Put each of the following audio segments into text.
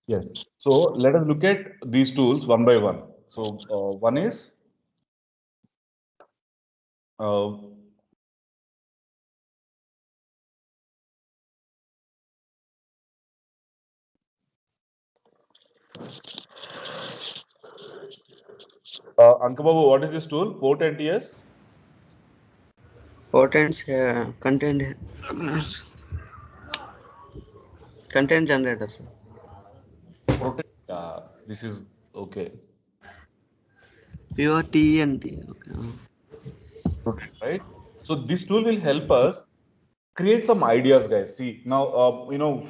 Yes. So let us look at these tools one by one. So one is uh, Ankababu, what is this tool? Port NTS? Potents content generator, sir. Protect. This is okay. Pure TNT. Okay. Protect, right? So this tool will help us create some ideas, guys. See now,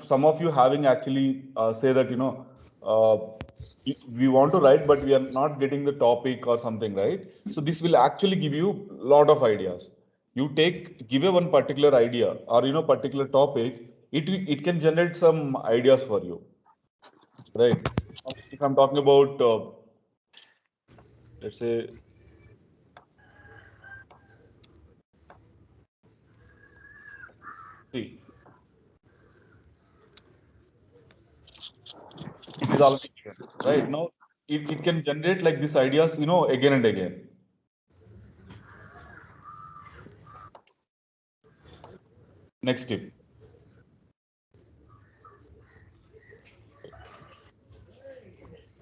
some of you having actually say that uh, we want to write, but we are not getting the topic or something, right? So this will actually give you a lot of ideas. You give a one particular idea or particular topic, it can generate some ideas for you, right? If I'm talking about let's say, see, it is already here, right? Now it can generate like these ideas, again and again. Next tip.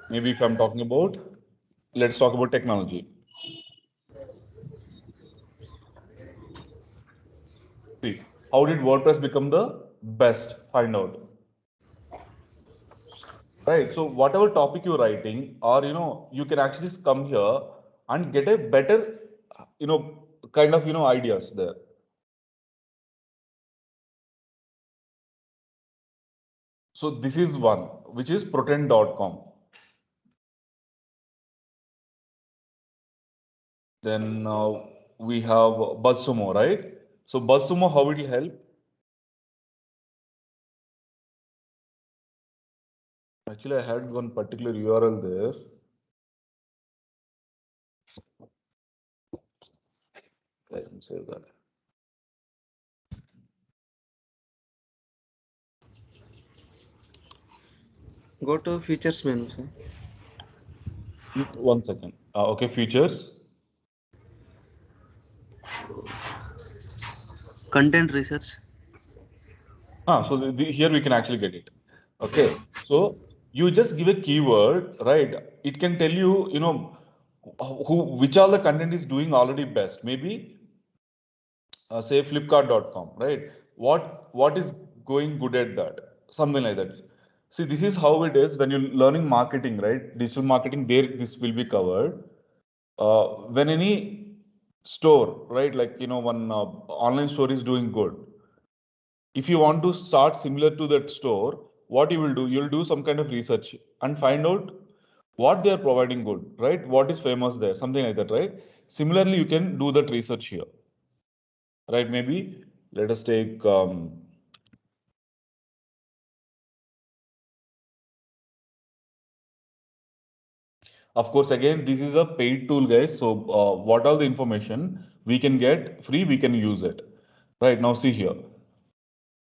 Maybe if I'm talking about, let's talk about technology. See, how did WordPress become the best? Find out. Right. So whatever topic you're writing, or you can actually come here and get a better, you know, kind of ideas there. So this is one, which is Protein.com. Then we have BuzzSumo, right? So BuzzSumo, how it will help? Actually, I had one particular URL there. Let me save that. Go to features menu, sir. One second. Okay, features. Content research. So here we can actually get it. Okay. So you just give a keyword, right? It can tell you, which all the content is doing already best. Maybe say Flipkart.com, right? What is going good at that? Something like that. See, this is how it is when you're learning marketing, right? Digital marketing, there this will be covered. When any store, right? Like one online store is doing good, if you want to start similar to that store, what you will do, you'll do some kind of research and find out what they are providing good, right? What is famous there, something like that, right? Similarly, you can do that research here, right? Maybe let us take, of course, again, this is a paid tool, guys. So what are the information we can get free, we can use it, right? Now see here.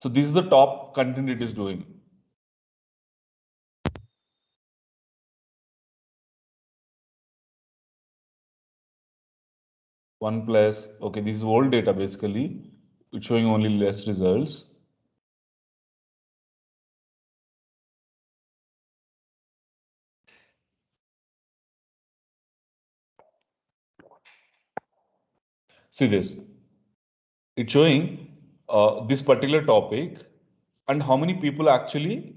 So this is the top content it is doing. OnePlus, okay, this is old data basically. It's showing only less results. See this. It's showing this particular topic and how many people actually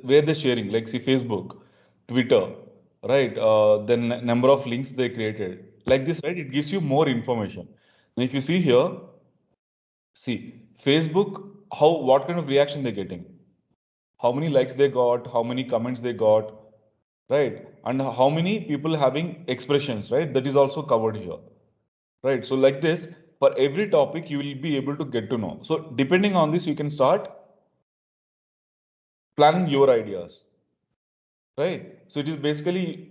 where they're sharing, like see Facebook, Twitter, right? Then number of links they created. Like this, right? It gives you more information. And if you see here, see Facebook, what kind of reaction they're getting, how many likes they got, how many comments they got, right? And how many people having expressions, right? That is also covered here. Right. So like this, for every topic, you will be able to get to know. So depending on this, you can start planning your ideas. Right. So it is basically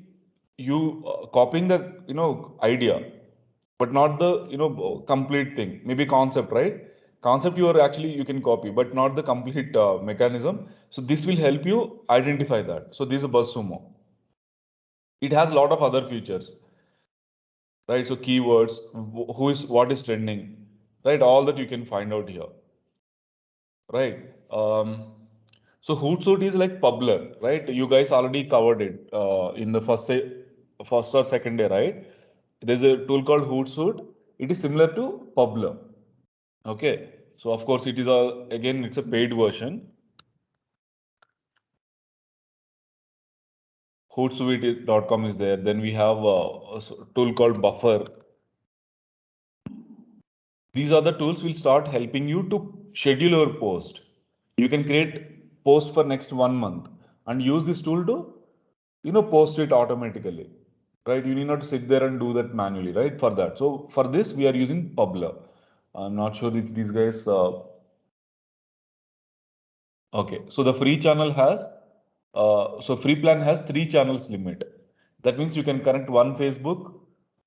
you copying the, idea, but not the, complete thing, maybe concept, right? Concept you can copy, but not the complete mechanism. So this will help you identify that. So this is a BuzzSumo. It has a lot of other features, right? So keywords, what is trending, right? All that you can find out here, right? So Hootsuite is like Publer, right? You guys already covered it in the first or second day, right? There's a tool called Hootsuite. It is similar to Publer. Okay. So of course it is again it's a paid version. Hootsuite.com is there. Then we have a tool called Buffer. These are the tools will start helping you to schedule your post. You can create post for next 1 month and use this tool to post it automatically, right? You need not sit there and do that manually, right? For that. So for this we are using Publer. I'm not sure if these guys. Okay, so the free channel has so free plan has 3 channels limit. That means you can connect one Facebook,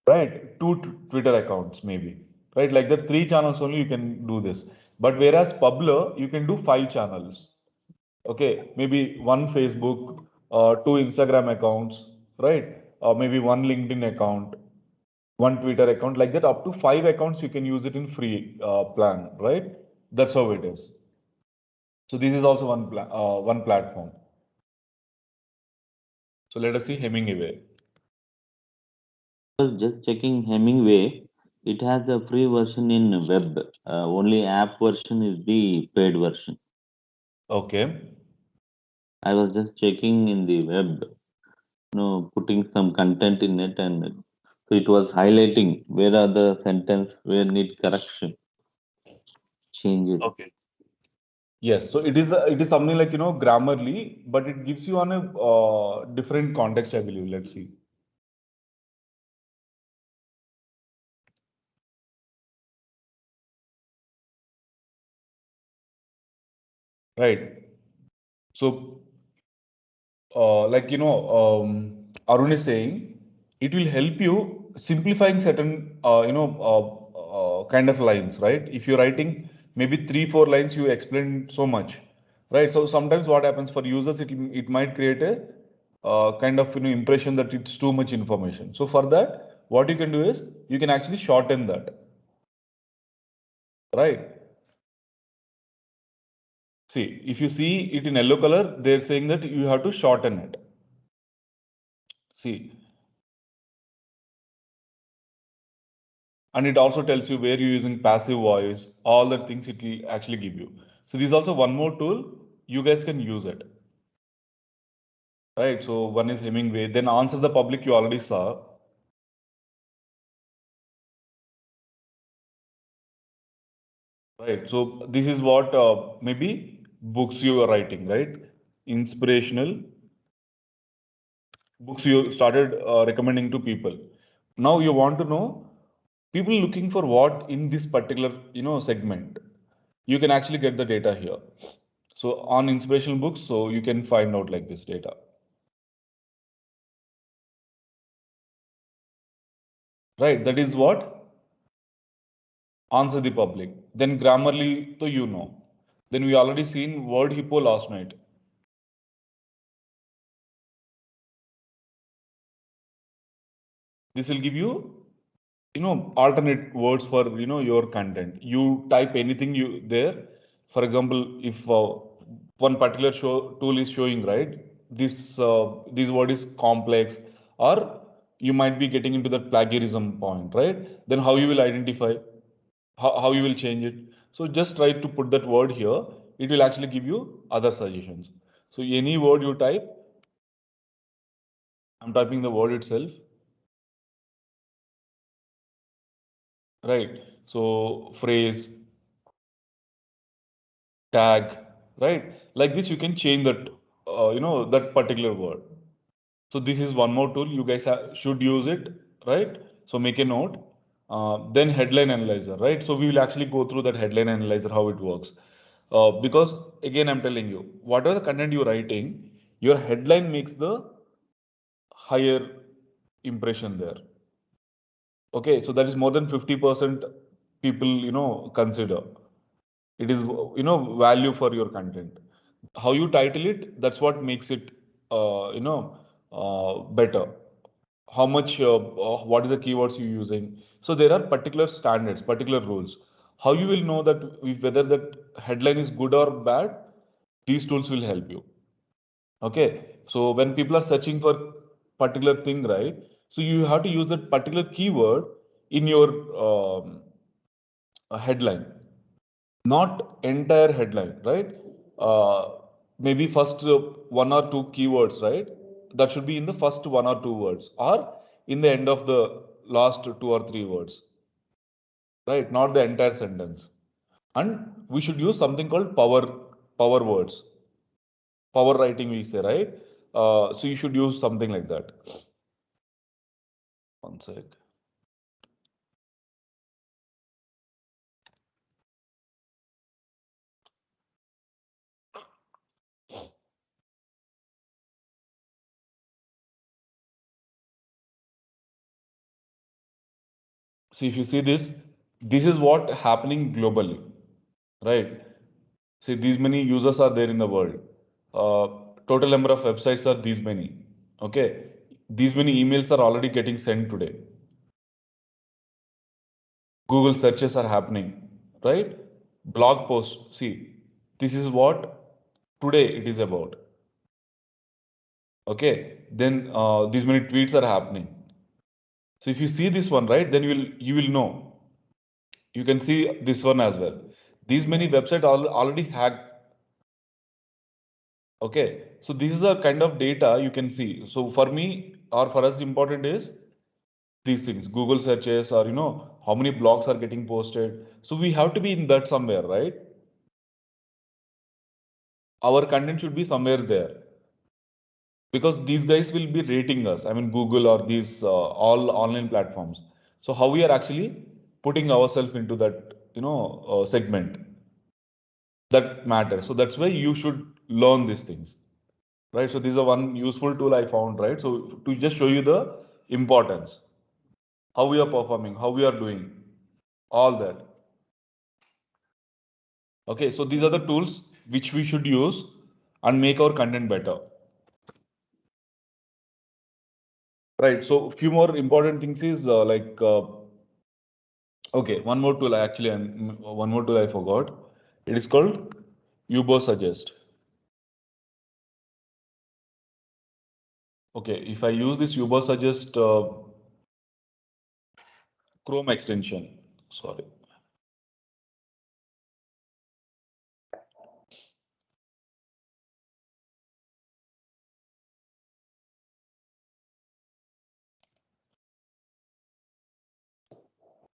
right? Two Twitter accounts maybe, right? Like that 3 channels only you can do this. But whereas Publer, you can do 5 channels. Okay, maybe one Facebook, 2 Instagram accounts, right? Or maybe one LinkedIn account, one Twitter account, like that. Up to 5 accounts you can use it in free plan, right? That's how it is. So this is also one platform. So let us see Hemingway. I was just checking Hemingway. It has a free version in web. Only app version is the paid version. Okay. I was just checking in the web, putting some content in it, and so it was highlighting where are the sentence where need correction, changes. Okay. Yes. So it is something like Grammarly, but it gives you on a different context, I believe. Let's see. Right. So Arun is saying it will help you simplifying certain kind of lines, right? If you're writing maybe 3 4 lines, you explain so much, right? So sometimes what happens for users, it might create a kind of impression that it's too much information. So for that, what you can do is you can actually shorten that, right? See, if you see it in yellow color, they're saying that you have to shorten it. See, and it also tells you where you're using passive voice, all the things it will actually give you. So this is also one more tool, you guys can use it, right? So one is Hemingway, then answer the public you already saw, right? So this is what maybe books you are writing, right? Inspirational books you started recommending to people. Now you want to know people looking for what in this particular segment. You can actually get the data here. So on inspirational books, so you can find out like this data. Right, that is what? Answer the public. Then Grammarly, so Then we already seen Word Hippo last night. This will give alternate words for your content. You type anything you there. For example, if one particular tool is showing right, this word is complex, or you might be getting into that plagiarism point, right? Then how you will identify? How you will change it? So just try to put that word here. It will actually give you other suggestions. So any word you type, I'm typing the word itself, right? So phrase, tag, right? Like this, you can change that, that particular word. So this is one more tool. You guys should use it, right? So make a note. Then headline analyzer, right? So we will actually go through that headline analyzer, how it works. Because again, I'm telling you, whatever the content you're writing, your headline makes the higher impression there. Okay, so that is more than 50% people, consider. It is, value for your content. How you title it, that's what makes it, better. How much, what is the keywords you're using. So there are particular standards, particular rules. How you will know that whether that headline is good or bad, these tools will help you. Okay. So when people are searching for particular thing, right? So you have to use that particular keyword in your headline, not entire headline, right? Maybe first one or two keywords, right? That should be in the first one or two words, or in the end of the last two or three words, right? Not the entire sentence. And we should use something called power words, power writing, we say, right? So you should use something like that. One sec. See, if you see this is what happening globally, right? See, these many users are there in the world. Uh, Total number of websites are these many. Okay, these many emails are already getting sent today. Google searches are happening, right? Blog posts. See, this is what today it is about. Okay, then these many tweets are happening. So if you see this one, right, then you will know. You can see this one as well. These many websites already hacked. Okay, so this is a kind of data you can see. So for me or for us, important is these things, Google searches, or how many blogs are getting posted. So we have to be in that somewhere, right? Our content should be somewhere there, because these guys will be rating us. I mean, Google or these all online platforms. So how we are actually putting ourselves into that segment, that matters. So that's why you should learn these things. Right, so this is a one useful tool I found, right? So to just show you the importance, how we are performing, how we are doing, all that. Okay, so these are the tools which we should use and make our content better. Right, so few more important things is okay, one more tool one more tool I forgot. It is called Ubersuggest. Okay, if I use this Ubersuggest Chrome extension, sorry.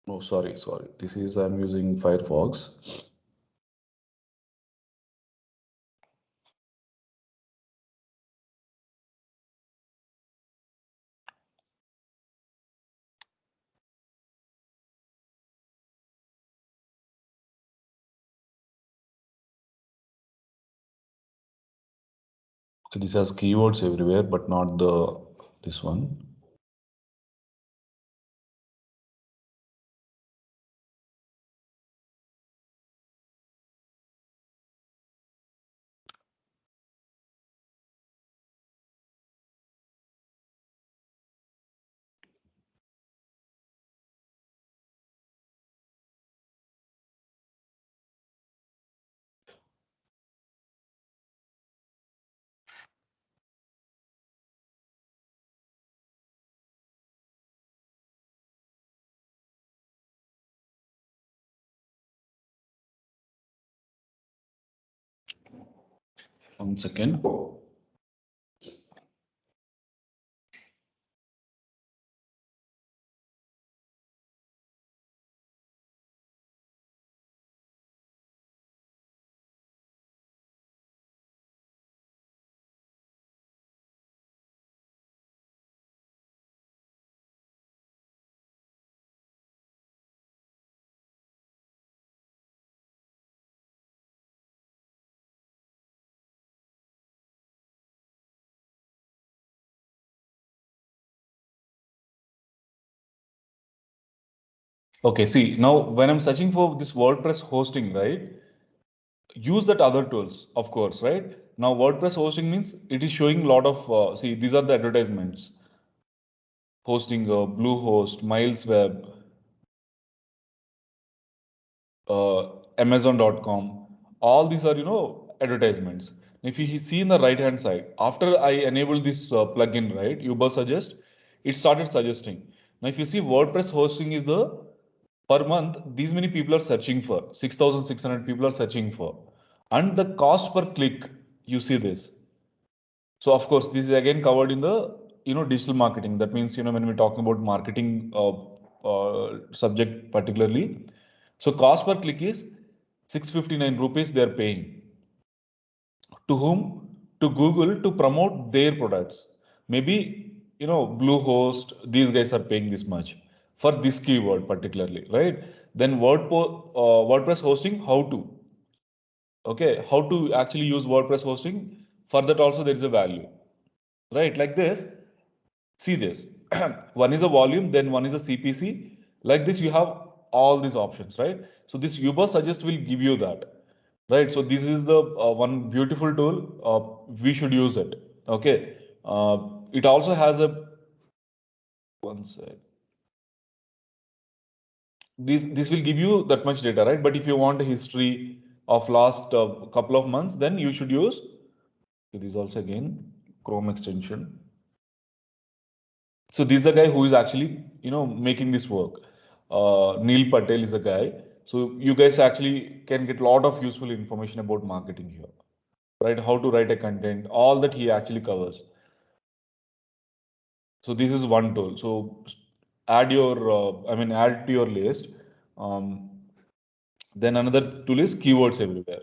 No, sorry. This is, I'm using Firefox. Okay, this has keywords everywhere, but not this one. One second. Okay, see, now when I'm searching for this WordPress hosting, right? use that other tools, of course, right? Now WordPress hosting means it is showing a lot of, see, these are the advertisements. Hosting, Bluehost, Miles Web, Amazon.com, all these are, advertisements. If you see in the right hand side, after I enable this plugin, right, Ubersuggest, it started suggesting. Now, if you see WordPress hosting is the per month, these many people are searching for, 6,600 people are searching for. And the cost per click, you see this. So of course, this is again covered in the digital marketing. That means when we're talking about marketing subject particularly. So cost per click is 659 rupees they are paying. To whom? To Google to promote their products. Maybe Bluehost, these guys are paying this much for this keyword particularly, right? Then WordPress hosting, how to? Okay, how to actually use WordPress hosting? For that also there is a value, right? Like this. See this. One is a volume, then one is a CPC. Like this, you have all these options, right? So this Ubersuggest will give you that, right? So this is the one beautiful tool. We should use it. Okay. It also has a one sec. This will give you that much data, right? But if you want a history of last couple of months, then you should use this also again Chrome extension. So this is a guy who is actually, making this work. Neil Patel is a guy. So you guys actually can get a lot of useful information about marketing here, right? How to write a content, all that he actually covers. So this is one tool. So add your, add to your list. Then another tool is keywords everywhere,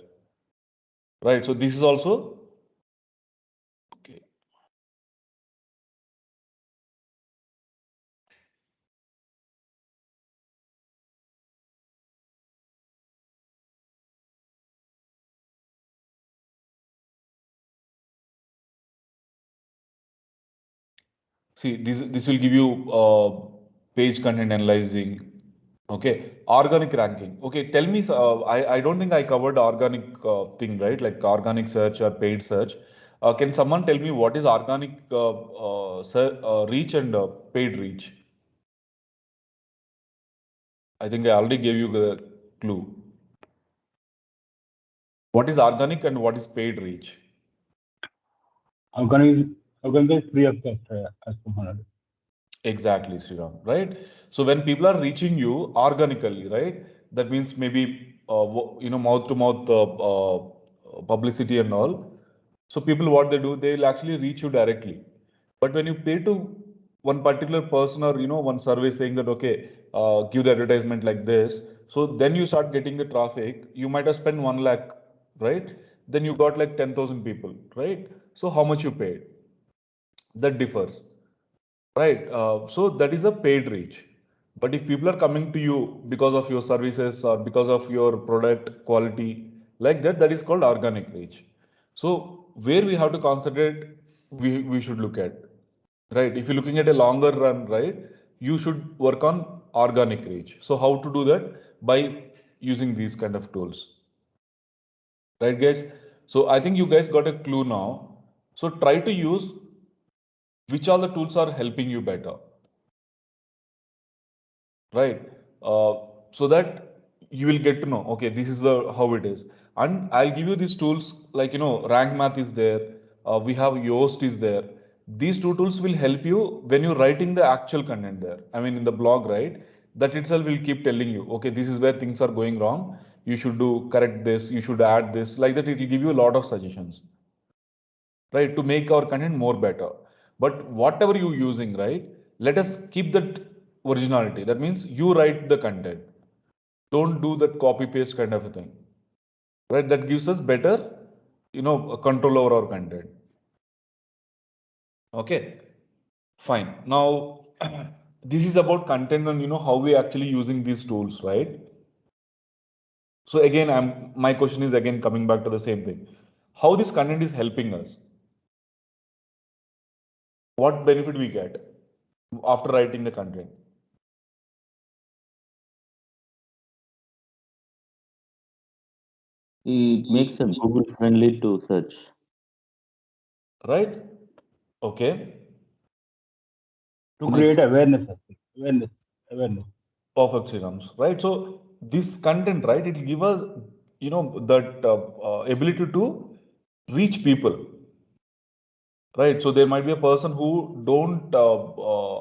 right? So this is also, okay. See, this will give you page content analyzing. Okay, organic ranking. Okay, tell me. I don't think I covered organic thing, right? Like organic search or paid search. Can someone tell me what is organic reach and paid reach? I think I already gave you the clue. What is organic and what is paid reach? Organic, organic is free of cost, as per HANA. Exactly, Sriram, right? So when people are reaching you organically, right, that means maybe mouth to mouth publicity and all. So people what they do, they'll actually reach you directly. But when you pay to one particular person or one survey saying that okay, give the advertisement like this, so then you start getting the traffic. You might have spent 1 lakh, right? Then you got like 10,000 people, right? So how much you paid? That differs. Right. So that is a paid reach. But if people are coming to you because of your services or because of your product quality, like that, that is called organic reach. So where we have to concentrate, we should look at, right? If you're looking at a longer run, right, you should work on organic reach. So how to do that? By using these kind of tools, right, guys? So I think you guys got a clue now. So try to use which all the tools are helping you better, right? So that you will get to know, okay, this is the how it is. And I'll give you these tools like rank math is there, we have Yoast is there. These two tools will help you when you're writing the actual content there, I mean in the blog, right? That itself will keep telling you, okay, this is where things are going wrong, you should do correct this, you should add this, like that. It will give you a lot of suggestions, right, to make our content more better. But whatever you're using, right, let us keep that originality. That means you write the content. Don't do that copy paste kind of a thing, right? That gives us better, control over our content. Okay, fine. Now, this is about content and how we actually using these tools, right? So again, my question is again coming back to the same thing. How this content is helping us? What benefit we get after writing the content? It makes it Google friendly to search. right? Okay, To next. create awareness, actually. Awareness. Perfect, Srirams, right? So this content, right, it give us, that ability to reach people, right? So there might be a person who don't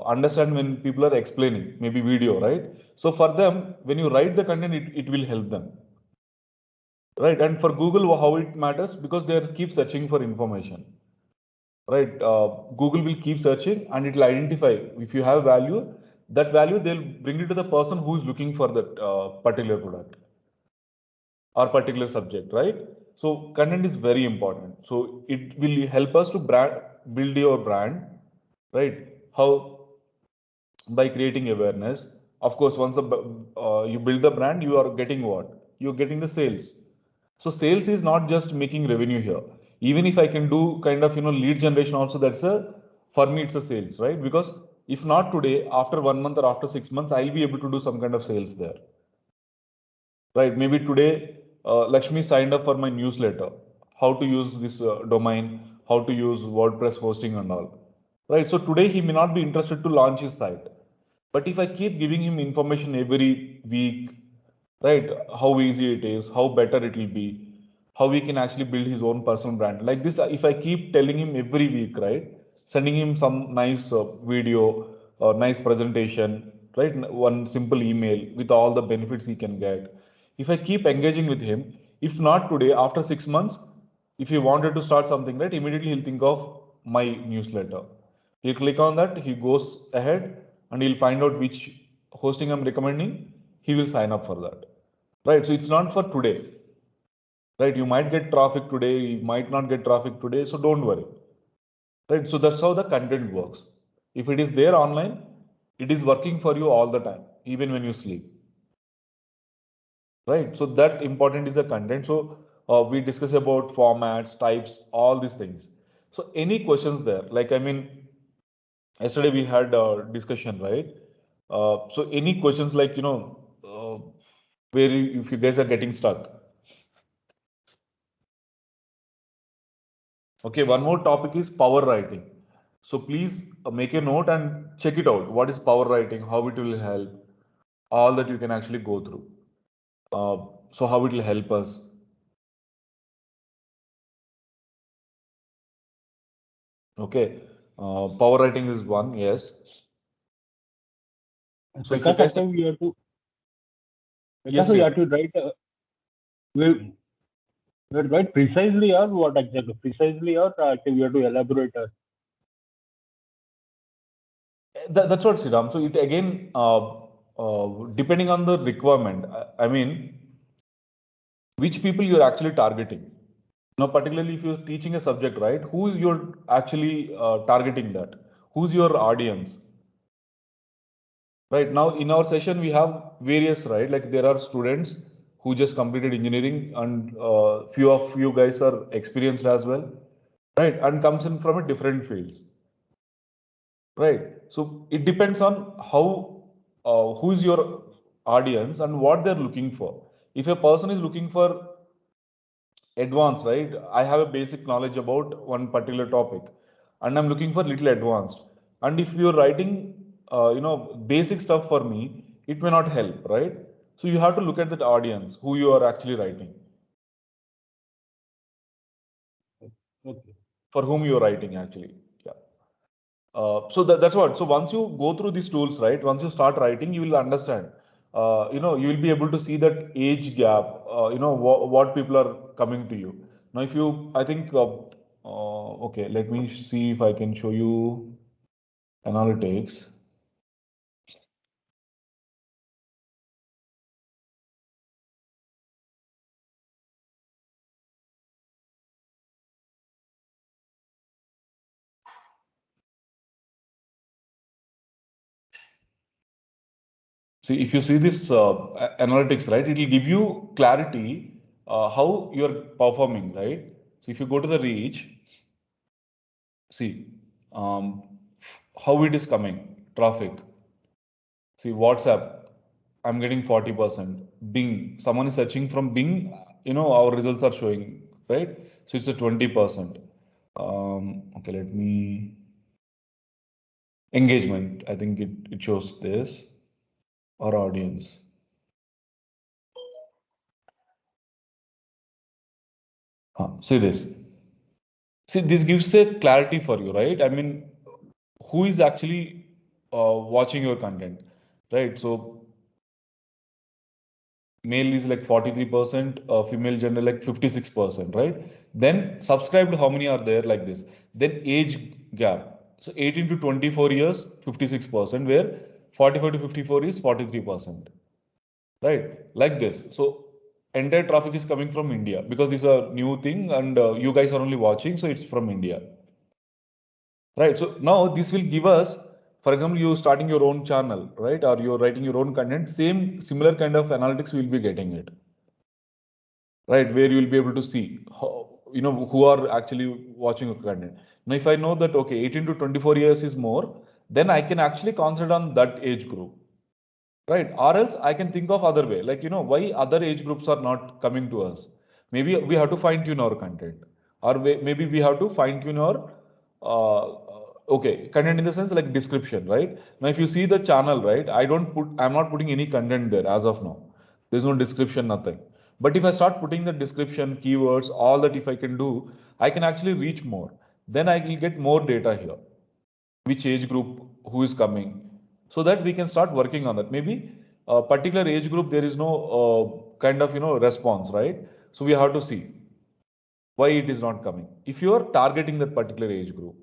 understand when people are explaining, maybe video, right? So for them, when you write the content, it will help them, right? And for Google, how it matters because they keep searching for information, right? Google will keep searching and it will identify if you have value. That value they'll bring it to the person who is looking for that particular product or particular subject, right? So content is very important. So it will help us to build your brand, right? How? By creating awareness. Of course, once you build the brand, you are getting what? You're getting the sales. So sales is not just making revenue here. Even if I can do kind of lead generation also, that's a for me it's a sales, right? Because if not today, after 1 month or after 6 months, I'll be able to do some kind of sales there. Right, maybe today Lakshmi signed up for my newsletter, how to use this domain, how to use WordPress hosting and all. Right, so today he may not be interested to launch his site. But if I keep giving him information every week, right, how easy it is, how better it will be, how he can actually build his own personal brand. Like this, if I keep telling him every week, right, sending him some nice video or nice presentation, right, one simple email with all the benefits he can get. If I keep engaging with him, if not today, after 6 months, if he wanted to start something, right, immediately he'll think of my newsletter. He'll click on that, he goes ahead and he'll find out which hosting I'm recommending. He will sign up for that. Right. So it's not for today. Right. You might get traffic today, you might not get traffic today. So don't worry. Right. So that's how the content works. If it is there online, it is working for you all the time, even when you sleep. Right. So that important is the content. So we discuss about formats, types, all these things. So any questions there? Like, I mean, yesterday we had a discussion, right? So any questions like, where if you guys are getting stuck? Okay, one more topic is power writing. So please make a note and check it out. What is power writing? How it will help? All that you can actually go through. So how it will help us? Okay, power writing is one. Yes. So if you Prakash, guys, actually, yes, you sir. have to write, we have to write precisely or what exactly? Precisely or actually we have to elaborate. That's what, Sriram. So it again, depending on the requirement. I mean, which people you're actually targeting. Now, particularly if you're teaching a subject, right? Who is you're actually targeting that? Who's your audience? Right now, in our session, we have various, right? Like there are students who just completed engineering, and few of you guys are experienced as well, right? And comes in from a different fields, right? So it depends on how, who is your audience and what they're looking for. If a person is looking for advanced, right? I have a basic knowledge about one particular topic, and I'm looking for little advanced. And if you're writing, basic stuff for me, it may not help, right? So you have to look at that audience, who you are actually writing, Okay. for whom you're writing actually. Yeah. So that's what. So once you go through these tools, right? Once you start writing, you will understand. You will be able to see that age gap. What people are coming to you. Now, if you, I think, okay, let me see if I can show you analytics. See, if you see this analytics, right, it will give you clarity how you're performing, right? So if you go to the reach, see um, how it is coming, traffic. See, WhatsApp, I'm getting 40%. Bing, someone is searching from Bing, our results are showing, right? So it's a 20%. Okay, let me engagement. I think it shows this, our audience. See this. See, this gives a clarity for you, right? I mean, who is actually watching your content, right? So male is like 43%, female gender like 56%, right? Then subscribed, how many are there like this? Then age gap. So 18 to 24 years, 56%, where 45 to 54 is 43%, right? Like this. So entire traffic is coming from India because this is a new thing and you guys are only watching, so it's from India. Right. So now this will give us, for example, you starting your own channel, right? Or you're writing your own content, similar kind of analytics we will be getting it. Right, where you will be able to see how, who are actually watching your content. Now, if I know that, okay, 18 to 24 years is more, then I can actually concentrate on that age group. Right. Or else I can think of other way, like, why other age groups are not coming to us. Maybe we have to fine tune our content, or maybe we have to fine tune our, okay, content in the sense like description, right? Now, if you see the channel, right, I'm not putting any content there as of now. There's no description, nothing. But if I start putting the description, keywords, all that, if I can do, I can actually reach more. Then I will get more data here. Which age group, who is coming, so that we can start working on that. Maybe a particular age group, there is no kind of response, right? So we have to see why it is not coming. If you are targeting that particular age group,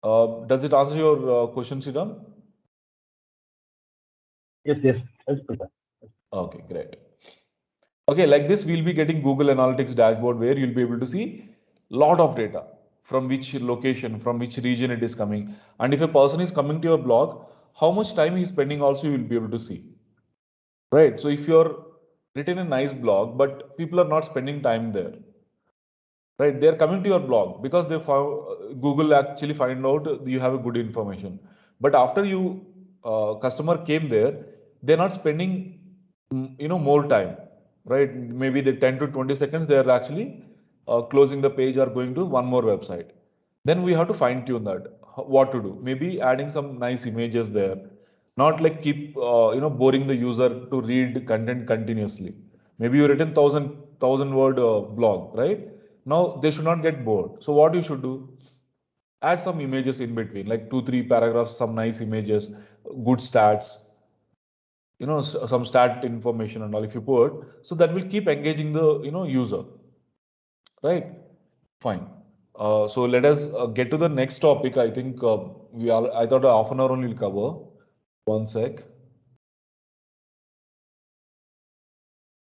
does it answer your question, Sridham? Yes, that's better. Okay, great. Okay, like this, we'll be getting Google Analytics dashboard where you'll be able to see lot of data from which location, from which region it is coming. And if a person is coming to your blog, how much time he's spending also you'll be able to see. Right. So if you're written a nice blog, but people are not spending time there, right? They're coming to your blog because they found Google actually find out you have a good information. But after you customer came there, they're not spending more time, right? Maybe the 10 to 20 seconds they are actually closing the page or going to one more website. Then we have to fine tune that what to do. Maybe adding some nice images there, not like keep boring the user to read content continuously. Maybe you written thousand word blog, right? Now they should not get bored. So what you should do? Add some images in between, like 2-3 paragraphs, some nice images, good stats, some stat information and all. If you put, so that will keep engaging the user, right? Fine. So let us get to the next topic. I think I thought half an hour only will cover. One sec.